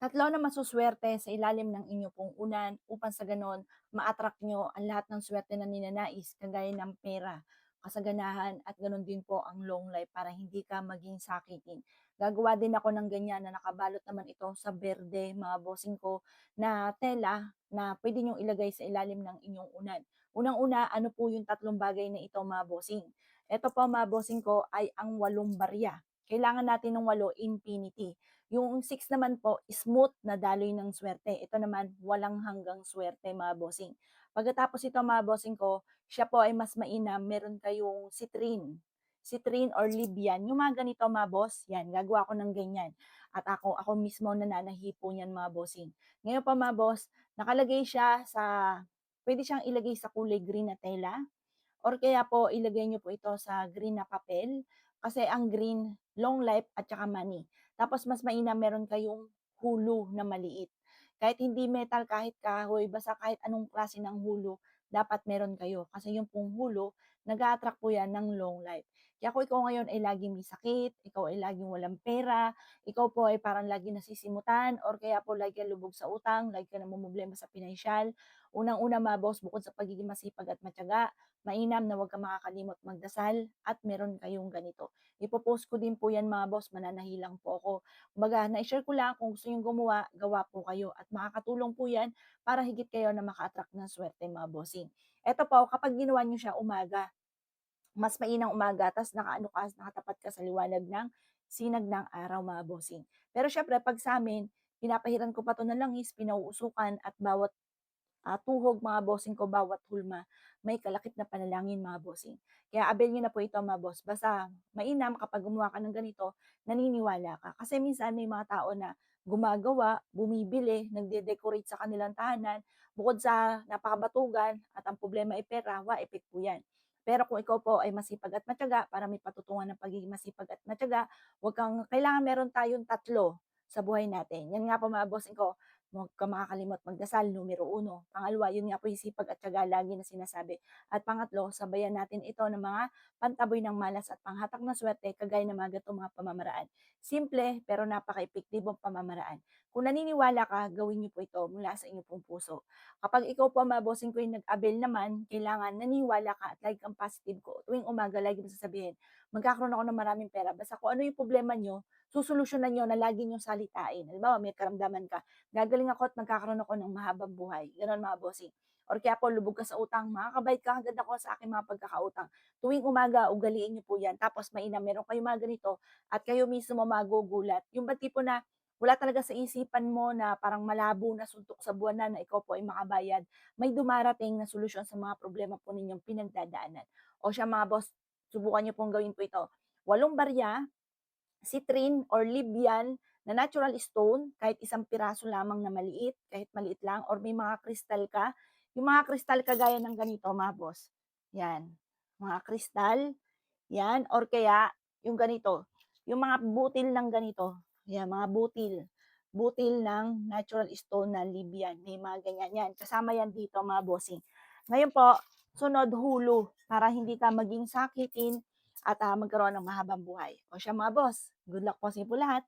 Tatlo na masuswerte sa ilalim ng inyo pong unan upang sa ganon ma-attract nyo ang lahat ng swerte na ninanais kagaya ng pera, kasaganahan at ganon din po ang long life para hindi ka maging sakitin. Gagawa din ako ng ganyan na nakabalot naman ito sa berde mga bossing ko na tela na pwede nyong ilagay sa ilalim ng inyong unan. Unang-una, ano po yung tatlong bagay na ito mga bossing? Ito po mga bossing ko ay ang 8 barya. Kailangan natin ng 8 infinity. Yung 6 naman po, smooth na daloy ng swerte. Ito naman, walang hanggang swerte mga bossing. Pagkatapos ito mga bossing ko, siya po ay mas mainam, meron kayong citrine. Citrine or Libyan. Yung mga ganito mga boss, yan, gagawa ko ng ganyan. At ako mismo nananahi po niyan mga bossing. Ngayon pa mga boss, nakalagay siya sa, pwede siyang ilagay sa kulay green na tela or kaya po ilagay niyo po ito sa green na papel kasi ang green, long life at saka money. Tapos mas mainam meron kayong hulo na maliit. Kahit hindi metal, kahit kahoy, basta kahit anong klase ng hulo, dapat meron kayo. Kasi yung pong hulo, nag-a-attract po yan ng long life. Kaya kung ikaw ngayon ay laging may sakit, ikaw ay laging walang pera, ikaw po ay parang lagi nasisimutan, or kaya po lagi ka lubog sa utang, lagi ka namumblema sa pinansyal, unang-una mga boss, bukod sa pagiging masipag at matyaga, mainam na huwag kang makakalimot magdasal at meron kayong ganito. Ipopost ko din po yan mga boss, mananahilang po ako. Kumbaga, na-share ko lang kung gusto yung gumawa, gawa po kayo at makakatulong po yan para higit kayo na maka-attract ng swerte mga bossing. Eto po, kapag ginawa nyo siya umaga, mas mainang umaga, tas nakaano ka, nakatapat ka sa liwanag ng sinag ng araw mga bossing. Pero syempre, pag sa amin, pinapahiran ko pa to ng langis, pinauusukan at bawat tuhog mga bossing ko bawat hulma, may kalakip na panalangin mga bossing. Kaya avail niyo na po ito mga boss. Basta mainam kapag gumawa ka ng ganito, naniniwala ka. Kasi minsan may mga tao na gumagawa, bumibili, nagde-decorate sa kanilang tahanan, bukod sa napakabatugan at ang problema ay pera, wa-effect po yan. Pero kung ikaw po ay masipag at matyaga, para may patutungan ng pagiging masipag at matyaga, kailangan meron tayong tatlo sa buhay natin. Yan nga po mga bossing ko, huwag kang makakalimot magdasal, numero uno. Pangalawa, yun nga po yung sipag at tiyaga lagi na sinasabi. At pangatlo, sabayan natin ito ng mga pantaboy ng malas at panghatak na swerte kagaya ng mga ganitong mga pamamaraan. Simple pero napaka-epektibong pamamaraan. Kung naniniwala ka, gawin niyo po ito mula sa inyong pong puso. Kapag ikaw po mga bossing ko yung nag-avail naman, kailangan naniniwala ka at lagi kang positive ko. Tuwing umaga, lagi mo sasabihin, magkakaroon ako ng maraming pera. Basta kung ano yung problema nyo, susolusyonan nyo na lagi nyo salitain. Halimbawa, may karamdaman ka, gagaling ako at magkakaroon ako ng mahabang buhay. Gano'n mga bossing. Or kaya po lubog ka sa utang, makakabait ka agad ako sa aking mga pagkakautang. Tuwing umaga, ugaliin niyo po yan. Tapos mainam, meron kayo mga ganito at kayo mismo magugulat. Yung ba tipo na wala talaga sa isipan mo na parang malabo na suntok sa buwan na ikaw po ay makabayad, may dumarating na solusyon sa mga problema po ninyong pinagdadaanan. O siya mga boss, subukan niyo pong gawin po ito. 8 barya, citrine or Libyan na natural stone, kahit isang piraso lamang na maliit, kahit maliit lang, or may mga kristal ka. Yung mga kristal kagaya ng ganito, mga boss. Yan. Mga kristal, yan. Or kaya, yung ganito. Yung mga butil ng ganito. Yan, mga butil. Butil ng natural stone na Libyan. May mga ganyan yan. Kasama yan dito, mga bossing. Ngayon po, sunod hulo para hindi ka maging sakitin at magkaroon ng mahabang buhay. O siya mga boss, good luck po sa inyo po lahat.